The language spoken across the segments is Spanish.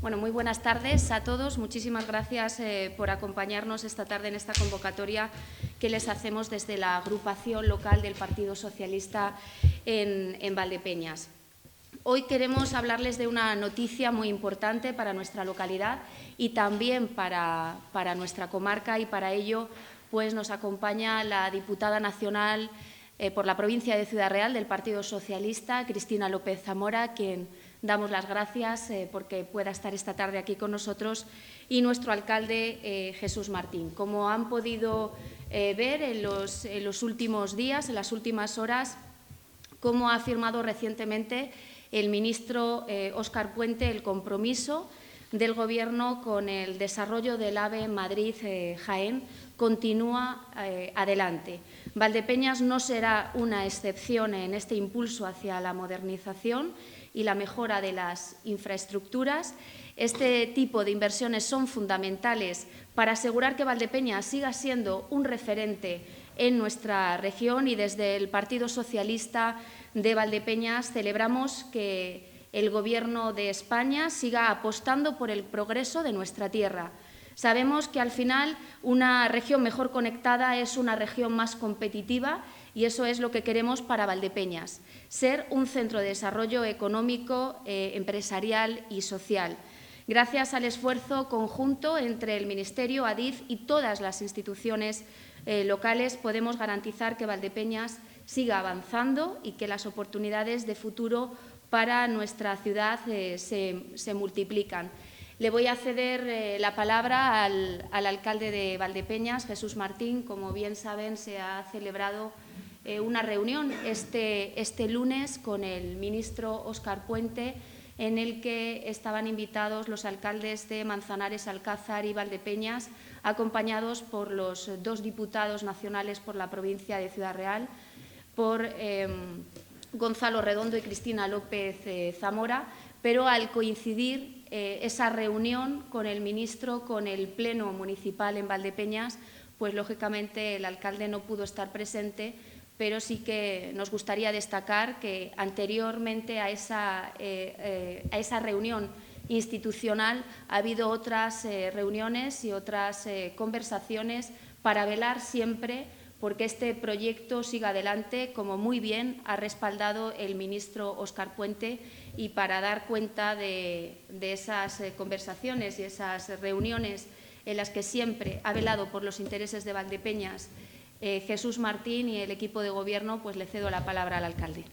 Bueno, muy buenas tardes a todos. Muchísimas gracias por acompañarnos esta tarde en esta convocatoria que les hacemos desde la agrupación local del Partido Socialista en Valdepeñas. Hoy queremos hablarles de una noticia muy importante para nuestra localidad y también para nuestra comarca, y para ello pues, nos acompaña la diputada nacional por la provincia de Ciudad Real del Partido Socialista, Cristina López Zamora, a quien damos las gracias porque pueda estar esta tarde aquí con nosotros, y nuestro alcalde Jesús Martín. Como han podido ver en los últimos días, en las últimas horas, como ha afirmado recientemente el ministro Óscar Puente, el compromiso del Gobierno con el desarrollo del AVE Madrid-Jaén continúa adelante. Valdepeñas no será una excepción en este impulso hacia la modernización y la mejora de las infraestructuras. Este tipo de inversiones son fundamentales para asegurar que Valdepeñas siga siendo un referente en nuestra región, y desde el Partido Socialista de Valdepeñas celebramos que el Gobierno de España siga apostando por el progreso de nuestra tierra. Sabemos que al final una región mejor conectada es una región más competitiva, y eso es lo que queremos para Valdepeñas, ser un centro de desarrollo económico, empresarial y social. Gracias al esfuerzo conjunto entre el Ministerio, Adif y todas las instituciones locales podemos garantizar que Valdepeñas siga avanzando y que las oportunidades de futuro para nuestra ciudad se multiplican. Le voy a ceder la palabra al alcalde de Valdepeñas, Jesús Martín. Como bien saben, se ha celebrado una reunión este lunes con el ministro Óscar Puente, en el que estaban invitados los alcaldes de Manzanares, Alcázar y Valdepeñas, acompañados por los dos diputados nacionales por la provincia de Ciudad Real, por Gonzalo Redondo y Cristina López Zamora, pero al coincidir esa reunión con el ministro, con el Pleno Municipal en Valdepeñas, pues lógicamente el alcalde no pudo estar presente, pero sí que nos gustaría destacar que anteriormente a esa reunión institucional ha habido otras reuniones y otras conversaciones para velar siempre porque este proyecto siga adelante, como muy bien ha respaldado el ministro Óscar Puente, y para dar cuenta de esas conversaciones y esas reuniones en las que siempre ha velado por los intereses de Valdepeñas Jesús Martín y el equipo de Gobierno, pues le cedo la palabra al alcalde.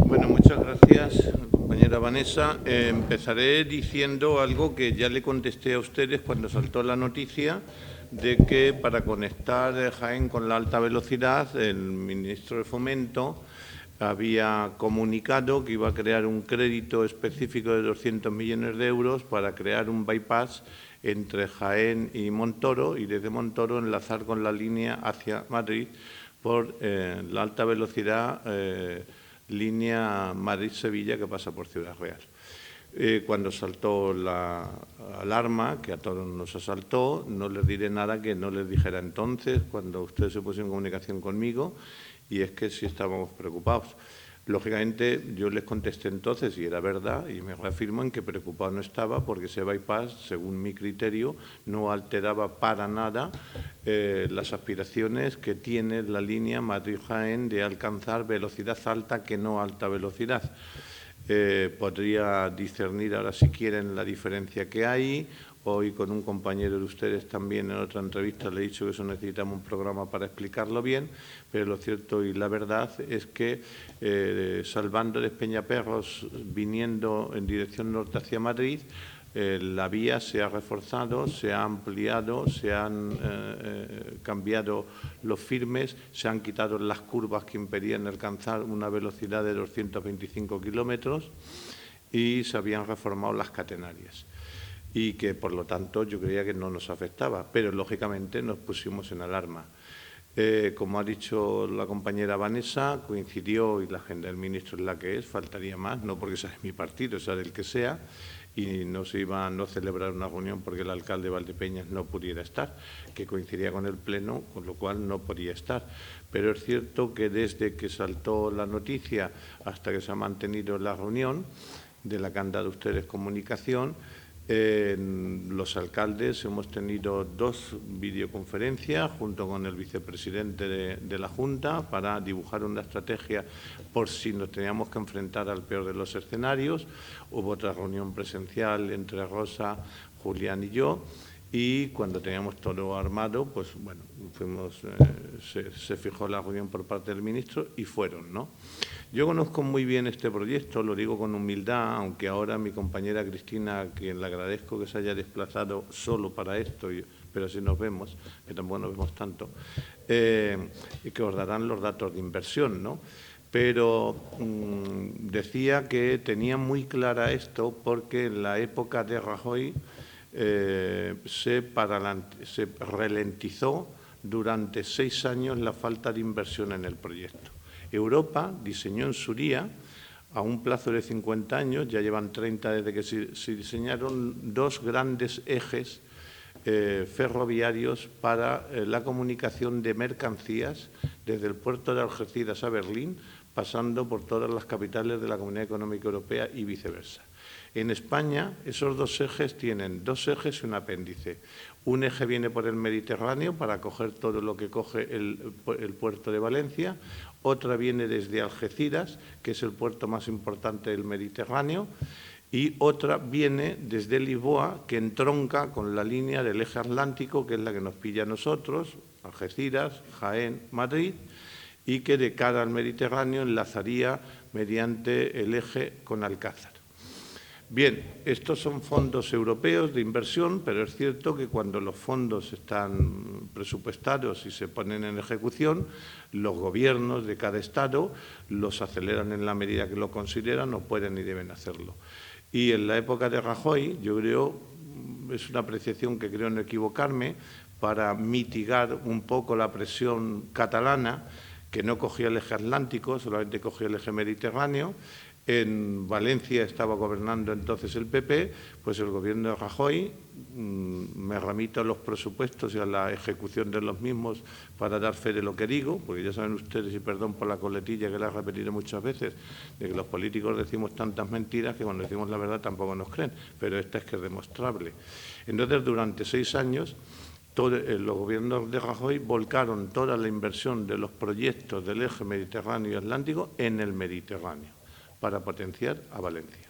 Bueno, muchas gracias, compañera Vanessa. Empezaré diciendo algo que ya le contesté a ustedes cuando saltó la noticia de que para conectar Jaén con la alta velocidad, el ministro de Fomento había comunicado que iba a crear un crédito específico de 200 millones de euros para crear un bypass entre Jaén y Montoro, y desde Montoro enlazar con la línea hacia Madrid por la alta velocidad línea Madrid-Sevilla que pasa por Ciudad Real. Cuando saltó la alarma, que a todos nos asaltó, no les diré nada que no les dijera entonces, cuando ustedes se pusieron en comunicación conmigo, y es que sí estábamos preocupados. Lógicamente, yo les contesté entonces, y era verdad, y me reafirmo en que preocupado no estaba, porque ese bypass, según mi criterio, no alteraba para nada las aspiraciones que tiene la línea Madrid-Jaén de alcanzar velocidad alta que no alta velocidad. Podría discernir ahora, si quieren, la diferencia que hay. Hoy con un compañero de ustedes también en otra entrevista le he dicho que eso necesitamos un programa para explicarlo bien, pero lo cierto y la verdad es que salvando de Peñaperros, viniendo en dirección norte hacia Madrid, la vía se ha reforzado, se ha ampliado, se han cambiado los firmes, se han quitado las curvas que impedían alcanzar una velocidad de 225 kilómetros y se habían reformado las catenarias. Y que, por lo tanto, yo creía que no nos afectaba, pero, lógicamente, nos pusimos en alarma. Como ha dicho la compañera Vanessa, coincidió, y la agenda del ministro es la que es, faltaría más, no porque sea de mi partido, sea del que sea, y no se iba a no celebrar una reunión porque el alcalde de Valdepeñas no pudiera estar, que coincidía con el Pleno, con lo cual no podía estar. Pero es cierto que desde que saltó la noticia hasta que se ha mantenido la reunión, de la que han dado ustedes comunicación. Los alcaldes hemos tenido 2 videoconferencias junto con el vicepresidente de la Junta para dibujar una estrategia por si nos teníamos que enfrentar al peor de los escenarios. Hubo otra reunión presencial entre Rosa, Julián y yo. Y cuando teníamos todo armado, pues bueno, se fijó la reunión por parte del ministro y fueron, ¿no? Yo conozco muy bien este proyecto, lo digo con humildad, aunque ahora mi compañera Cristina, a quien le agradezco que se haya desplazado solo para esto, pero así nos vemos, que tampoco nos vemos tanto, y que os darán los datos de inversión, ¿no? Pero decía que tenía muy clara esto porque en la época de Rajoy se ralentizó durante 6 años la falta de inversión en el proyecto. Europa diseñó en su día, a un plazo de 50 años, ya llevan 30 desde que se diseñaron, 2 grandes ejes ferroviarios para la comunicación de mercancías desde el puerto de Algeciras a Berlín, pasando por todas las capitales de la Comunidad Económica Europea y viceversa. En España, esos 2 ejes tienen 2 ejes y un apéndice. Un eje viene por el Mediterráneo para coger todo lo que coge el puerto de Valencia. Otra viene desde Algeciras, que es el puerto más importante del Mediterráneo. Y otra viene desde Lisboa, que entronca con la línea del eje atlántico, que es la que nos pilla a nosotros, Algeciras, Jaén, Madrid, y que de cara al Mediterráneo enlazaría mediante el eje con Alcázar. Bien, estos son fondos europeos de inversión, pero es cierto que cuando los fondos están presupuestados y se ponen en ejecución, los gobiernos de cada Estado los aceleran en la medida que lo consideran o pueden y deben hacerlo. Y en la época de Rajoy, yo creo, es una apreciación que creo no equivocarme, para mitigar un poco la presión catalana, que no cogía el eje atlántico, solamente cogía el eje mediterráneo. En Valencia estaba gobernando entonces el PP, pues el gobierno de Rajoy, me remito a los presupuestos y a la ejecución de los mismos para dar fe de lo que digo, porque ya saben ustedes, y perdón por la coletilla que la he repetido muchas veces, de que los políticos decimos tantas mentiras que cuando decimos la verdad tampoco nos creen, pero esta es que es demostrable. Entonces, durante 6 años, los gobiernos de Rajoy volcaron toda la inversión de los proyectos del eje Mediterráneo y Atlántico en el Mediterráneo, para potenciar a Valencia.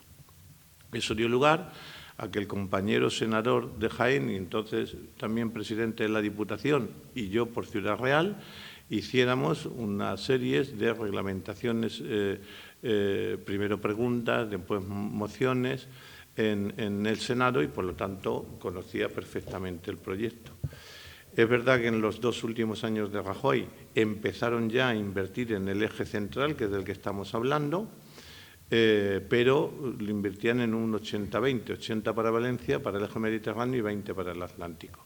Eso dio lugar a que el compañero senador de Jaén, y entonces también presidente de la Diputación, y yo por Ciudad Real, hiciéramos una serie de reglamentaciones, primero preguntas, después mociones, en el Senado, y por lo tanto conocía perfectamente el proyecto. Es verdad que en los 2 últimos años de Rajoy empezaron ya a invertir en el eje central, que es del que estamos hablando, pero lo invertían en un 80-20, 80 para Valencia, para el eje mediterráneo y 20 para el Atlántico.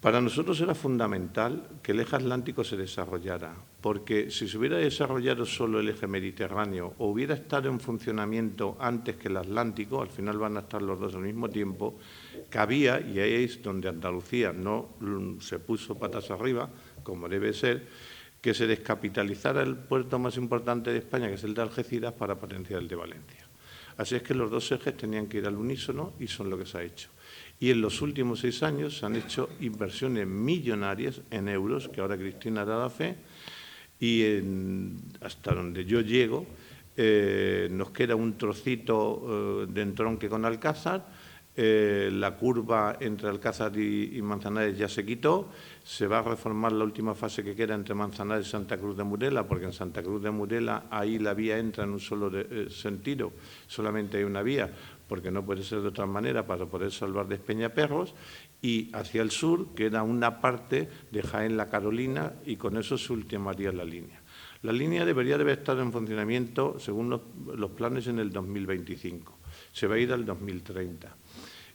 Para nosotros era fundamental que el eje atlántico se desarrollara, porque si se hubiera desarrollado solo el eje mediterráneo o hubiera estado en funcionamiento antes que el Atlántico, al final van a estar los 2 al mismo tiempo, cabía, y ahí es donde Andalucía no se puso patas arriba, como debe ser, que se descapitalizara el puerto más importante de España, que es el de Algeciras, para potenciar el de Valencia. Así es que los 2 ejes tenían que ir al unísono y son lo que se ha hecho. Y en los últimos 6 años se han hecho inversiones millonarias en euros, que ahora Cristina da la fe, y hasta donde yo llego nos queda un trocito de entronque con Alcázar. La curva entre Alcázar y Manzanares ya se quitó, se va a reformar la última fase que queda entre Manzanares y Santa Cruz de Murela, porque en Santa Cruz de Murela ahí la vía entra en un solo sentido, solamente hay una vía, porque no puede ser de otra manera para poder salvar de Peñaperros, y hacia el sur queda una parte de Jaén La Carolina y con eso se ultimaría la línea. La línea debería de haber estado en funcionamiento, según los planes, en el 2025. Se va a ir al 2030.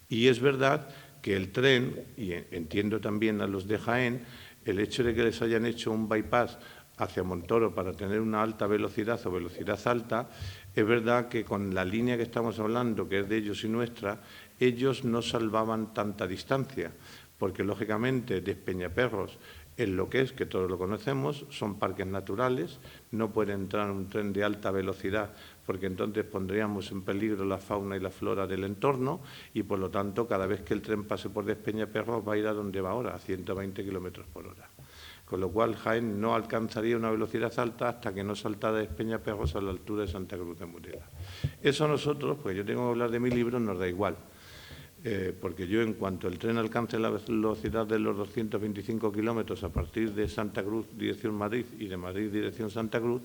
Y es verdad que el tren, y entiendo también a los de Jaén, el hecho de que les hayan hecho un bypass hacia Montoro para tener una alta velocidad o velocidad alta, es verdad que con la línea que estamos hablando, que es de ellos y nuestra, ellos no salvaban tanta distancia, porque lógicamente de Peñaperros en lo que es, que todos lo conocemos, son parques naturales, no puede entrar un tren de alta velocidad porque entonces pondríamos en peligro la fauna y la flora del entorno y, por lo tanto, cada vez que el tren pase por Despeñaperros va a ir a donde va ahora, a 120 kilómetros por hora. Con lo cual, Jaén no alcanzaría una velocidad alta hasta que no saltara de Despeñaperros a la altura de Santa Cruz de Morela. Eso a nosotros, pues yo tengo que hablar de mi libro, nos da igual. Porque yo, en cuanto el tren alcance la velocidad de los 225 kilómetros a partir de Santa Cruz, dirección Madrid, y de Madrid, dirección Santa Cruz,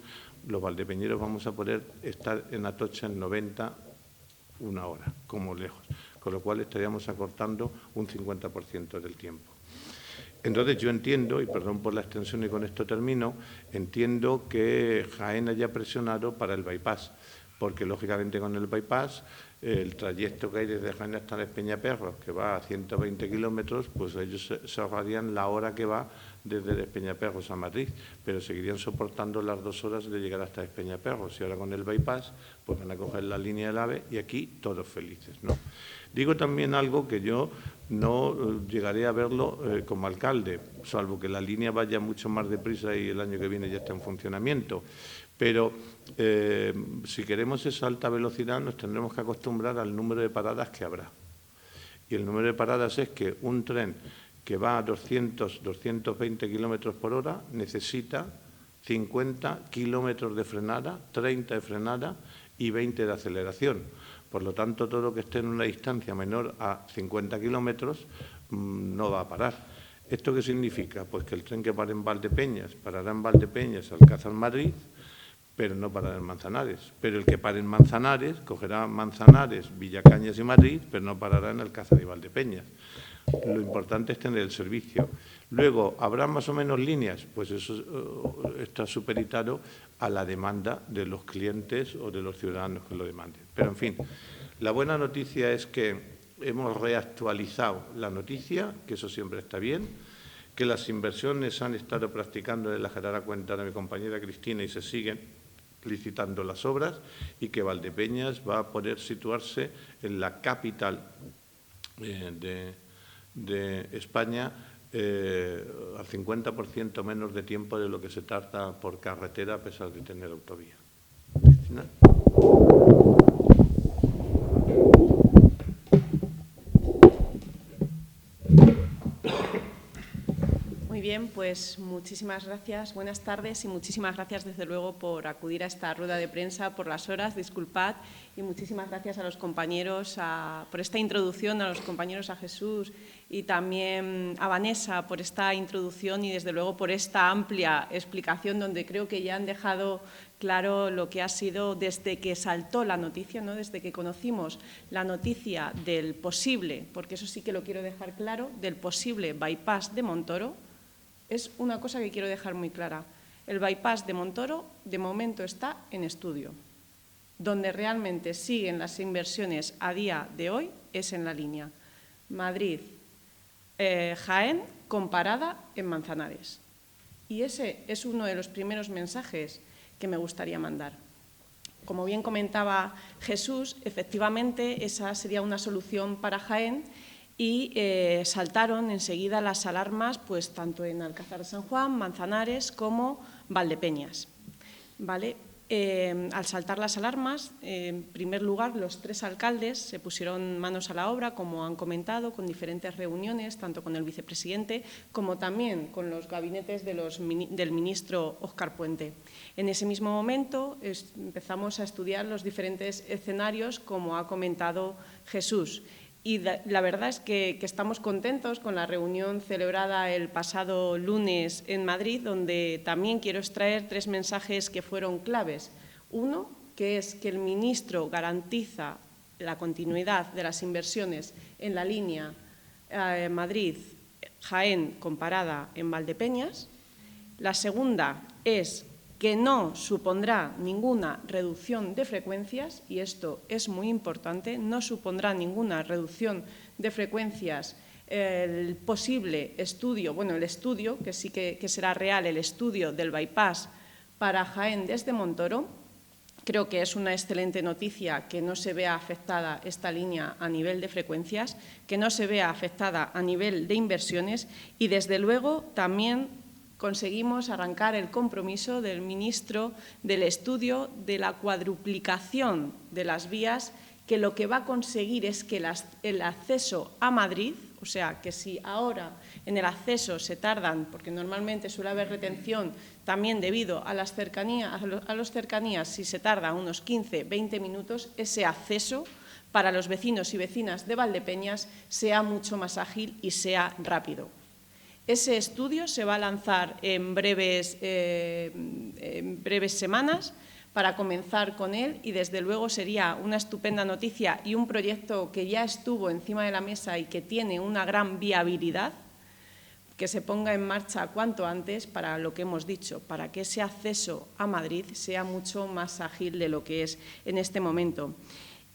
los valdepeñeros vamos a poder estar en Atocha en 90, una hora, como lejos, con lo cual estaríamos acortando un 50% del tiempo. Entonces, yo entiendo, y perdón por la extensión y con esto termino, entiendo que Jaén haya presionado para el bypass, porque, lógicamente, con el bypass, el trayecto que hay desde Jaén hasta Despeñaperros, que va a 120 kilómetros, pues ellos se ahorrarían la hora que va desde Despeñaperros a Madrid, pero seguirían soportando las 2 horas de llegar hasta Despeñaperros. Y ahora con el bypass, pues van a coger la línea del AVE y aquí todos felices, ¿no? Digo también algo que yo no llegaré a verlo como alcalde, salvo que la línea vaya mucho más deprisa y el año que viene ya está en funcionamiento. Pero si queremos esa alta velocidad nos tendremos que acostumbrar al número de paradas que habrá. Y el número de paradas es que un tren que va a 200, 220 kilómetros por hora necesita 50 kilómetros de frenada, 30 de frenada y 20 de aceleración. Por lo tanto, todo lo que esté en una distancia menor a 50 kilómetros no va a parar. ¿Esto qué significa? Pues que el tren que pare en Valdepeñas parará en Valdepeñas, Alcázar, Madrid, pero no parará en Manzanares. Pero el que pare en Manzanares cogerá Manzanares, Villacañas y Madrid, pero no parará en Alcázar y Valdepeñas. Lo importante es tener el servicio. Luego, ¿habrá más o menos líneas? Pues eso está supeditado a la demanda de los clientes o de los ciudadanos que lo demanden. Pero, en fin, la buena noticia es que hemos reactualizado la noticia, que eso siempre está bien, que las inversiones han estado practicando, las dará cuenta de mi compañera Cristina, y se siguen licitando las obras, y que Valdepeñas va a poder situarse en la capital de España al 50% menos de tiempo de lo que se tarda por carretera, a pesar de tener autovía. ¿Cristina? Muy bien, pues muchísimas gracias, buenas tardes y muchísimas gracias desde luego por acudir a esta rueda de prensa, por las horas, disculpad, y muchísimas gracias a los compañeros por esta introducción, a los compañeros, a Jesús y también a Vanessa por esta introducción y desde luego por esta amplia explicación donde creo que ya han dejado claro lo que ha sido desde que saltó la noticia, ¿no? Desde que conocimos la noticia del posible, porque eso sí que lo quiero dejar claro, del posible bypass de Montoro. Es una cosa que quiero dejar muy clara. El bypass de Montoro, de momento, está en estudio. Donde realmente siguen las inversiones a día de hoy es en la línea Madrid-Jaén con parada en Manzanares. Y ese es uno de los primeros mensajes que me gustaría mandar. Como bien comentaba Jesús, efectivamente esa sería una solución para Jaén, y saltaron enseguida las alarmas, pues tanto en Alcázar de San Juan, Manzanares como Valdepeñas. ¿Vale? Al saltar las alarmas, en primer lugar, los 3 alcaldes se pusieron manos a la obra, como han comentado, con diferentes reuniones, tanto con el vicepresidente como también con los gabinetes del ministro Óscar Puente. En ese mismo momento empezamos a estudiar los diferentes escenarios, como ha comentado Jesús. Y la verdad es que estamos contentos con la reunión celebrada el pasado lunes en Madrid, donde también quiero extraer 3 mensajes que fueron claves. Uno, que es que el ministro garantiza la continuidad de las inversiones en la línea Madrid-Jaén con parada en Valdepeñas. La segunda es que no supondrá ninguna reducción de frecuencias, y esto es muy importante, no supondrá ninguna reducción de frecuencias el posible estudio, bueno, el estudio, que sí que será real, el estudio del bypass para Jaén desde Montoro. Creo que es una excelente noticia que no se vea afectada esta línea a nivel de frecuencias, que no se vea afectada a nivel de inversiones y, desde luego, también conseguimos arrancar el compromiso del ministro del estudio de la cuadruplicación de las vías, que lo que va a conseguir es que el acceso a Madrid, o sea, que si ahora en el acceso se tardan, porque normalmente suele haber retención también debido a las cercanías, si se tarda unos 15, 20 minutos, ese acceso para los vecinos y vecinas de Valdepeñas sea mucho más ágil y sea rápido. Ese estudio se va a lanzar en breves semanas para comenzar con él y, desde luego, sería una estupenda noticia y un proyecto que ya estuvo encima de la mesa y que tiene una gran viabilidad, que se ponga en marcha cuanto antes para lo que hemos dicho, para que ese acceso a Madrid sea mucho más ágil de lo que es en este momento.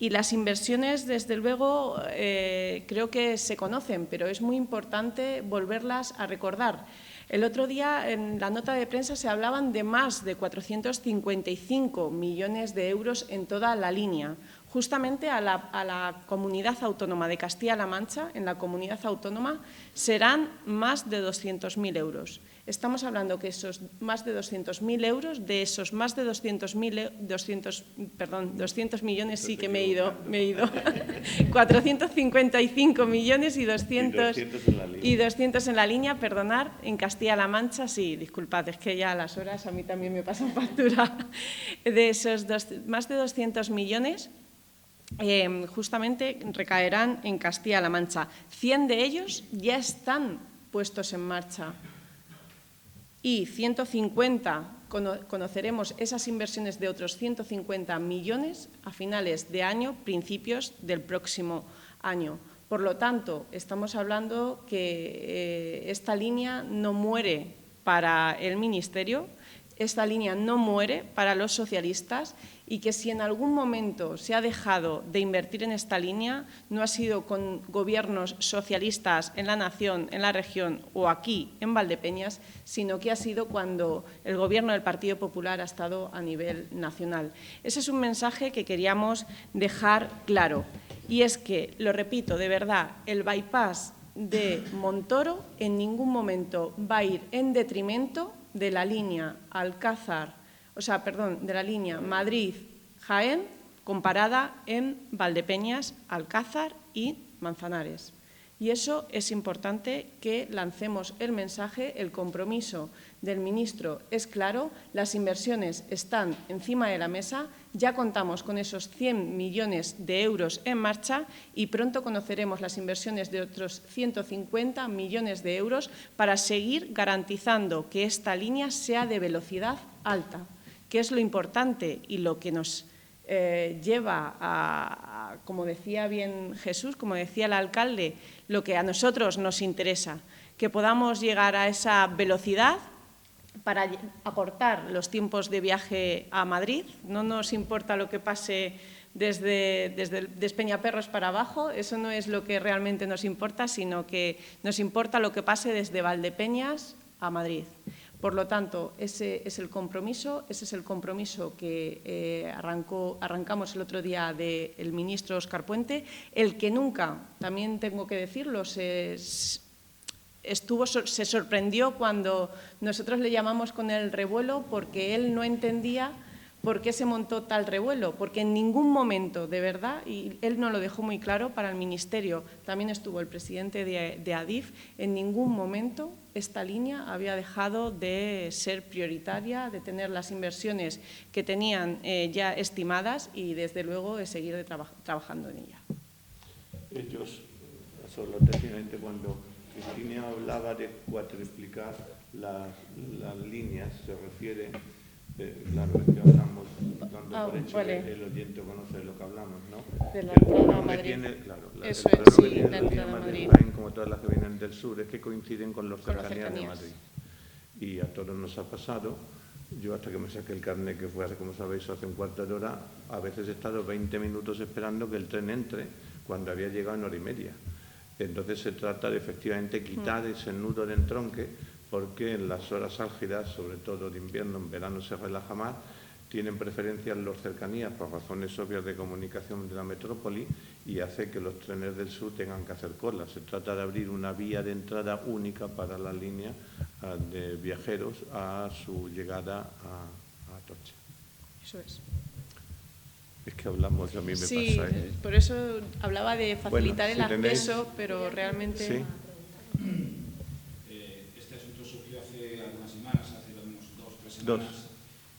Y las inversiones, desde luego, creo que se conocen, pero es muy importante volverlas a recordar. El otro día, en la nota de prensa, se hablaban de más de 455 millones de euros en toda la línea. Justamente a la Comunidad Autónoma de Castilla-La Mancha, en la Comunidad Autónoma, serán más de 200.000 euros. Estamos hablando que esos más de 200.000 euros, de esos más de 200 millones, sí que me he ido, 455 millones y 200 en la línea, perdonar, en Castilla-La Mancha, sí, disculpad, es que ya a las horas a mí también me pasan factura. De esos más de 200 millones, justamente recaerán en Castilla-La Mancha. 100 de ellos ya están puestos en marcha. Y 150, conoceremos esas inversiones de otros 150 millones a finales de año, principios del próximo año. Por lo tanto, estamos hablando que esta línea no muere para el Ministerio, esta línea no muere para los socialistas, y que si en algún momento se ha dejado de invertir en esta línea, no ha sido con gobiernos socialistas en la nación, en la región o aquí en Valdepeñas, sino que ha sido cuando el Gobierno del Partido Popular ha estado a nivel nacional. Ese es un mensaje que queríamos dejar claro, y es que, lo repito, de verdad, el bypass de Montoro en ningún momento va a ir en detrimento de la línea de la línea Madrid-Jaén, comparada en Valdepeñas, Alcázar y Manzanares. Y eso es importante que lancemos el mensaje. El compromiso del ministro es claro, las inversiones están encima de la mesa, ya contamos con esos 100 millones de euros en marcha y pronto conoceremos las inversiones de otros 150 millones de euros para seguir garantizando que esta línea sea de velocidad alta, que es lo importante y lo que nos lleva a, como decía bien Jesús, como decía el alcalde, lo que a nosotros nos interesa, que podamos llegar a esa velocidad para acortar los tiempos de viaje a Madrid. No nos importa lo que pase desde Despeñaperros para abajo, eso no es lo que realmente nos importa, sino que nos importa lo que pase desde Valdepeñas a Madrid. Por lo tanto, ese es el compromiso que arrancamos el otro día del ministro Óscar Puente, el que nunca, también tengo que decirlo, se sorprendió cuando nosotros le llamamos con el revuelo, porque él no entendía por qué se montó tal revuelo, porque en ningún momento, de verdad, y él nos lo dejó muy claro, para el Ministerio, también estuvo el presidente de Adif, en ningún momento esta línea había dejado de ser prioritaria, de tener las inversiones que tenían ya estimadas y, desde luego, de seguir trabajando en ella. Ellos, solo técnicamente, cuando Cristina hablaba de cuatriplicar las líneas, se refiere, claro, es que hablamos, dando por hecho vale. que el oyente conoce de lo que hablamos, ¿no? De la entrada a Madrid. Eso es, sí, la entrada a Madrid. Como todas las que vienen del sur, es que coinciden con las cercanías de Madrid. Y a todos nos ha pasado. Yo, hasta que me saqué el carnet, que fue, como sabéis, hace un cuarto de hora, a veces he estado 20 minutos esperando que el tren entre, cuando había llegado en hora y media. Entonces se trata de, efectivamente, quitar ese nudo de entronque, porque en las horas álgidas, sobre todo de invierno, en verano se relaja más, tienen preferencia en las cercanías por razones obvias de comunicación de la metrópoli y hace que los trenes del sur tengan que hacer cola. Se trata de abrir una vía de entrada única para la línea de viajeros a su llegada a Atocha. Eso es. Es que hablamos, a mí me Sí, pasa. por eso hablaba de facilitar Bueno, si el tenéis... acceso, pero realmente... Sí. Este asunto surgió hace algunas semanas, hace al menos 2 o 3 semanas,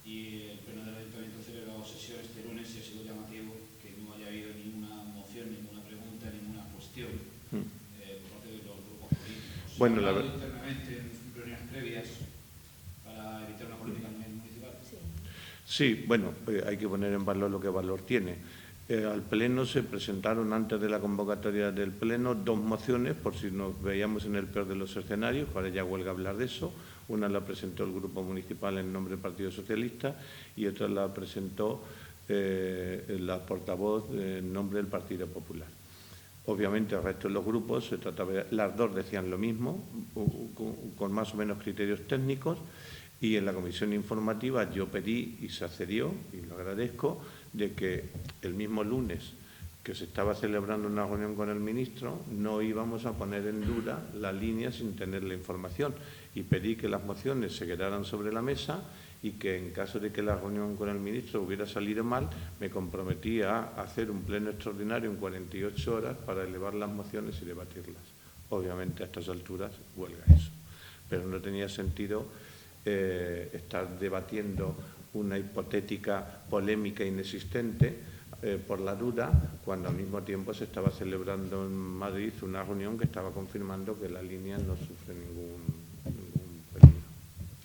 y el Pleno del Ayuntamiento ha celebrado sesión este lunes y ha sido llamativo que no haya habido ninguna moción, ninguna pregunta, ninguna cuestión por parte de los grupos políticos. Bueno, ¿Se ha hablado internamente en reuniones previas para evitar una polémica a nivel municipal? Sí, bueno, hay que poner en valor lo que valor tiene. Al Pleno se presentaron antes de la convocatoria del Pleno 2 mociones, por si nos veíamos en el peor de los escenarios, ahora ya huelga hablar de eso. Una la presentó el Grupo Municipal en nombre del Partido Socialista y otra la presentó la portavoz en nombre del Partido Popular. Obviamente el resto de los grupos, se trataba las dos decían lo mismo, con más o menos criterios técnicos, y en la comisión informativa yo pedí y se accedió, y lo agradezco, de que el mismo lunes que se estaba celebrando una reunión con el ministro no íbamos a poner en duda la línea sin tener la información, y pedí que las mociones se quedaran sobre la mesa y que en caso de que la reunión con el ministro hubiera salido mal, me comprometí a hacer un pleno extraordinario en 48 horas para elevar las mociones y debatirlas. Obviamente a estas alturas huelga eso, pero no tenía sentido estar debatiendo una hipotética polémica inexistente por la duda, cuando al mismo tiempo se estaba celebrando en Madrid una reunión que estaba confirmando que la línea no sufre ningún peligro.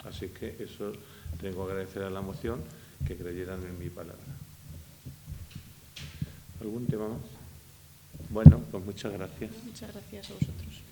Así que eso tengo que agradecer a la moción que creyeran en mi palabra. ¿Algún tema más? Bueno, pues muchas gracias. Muchas gracias a vosotros.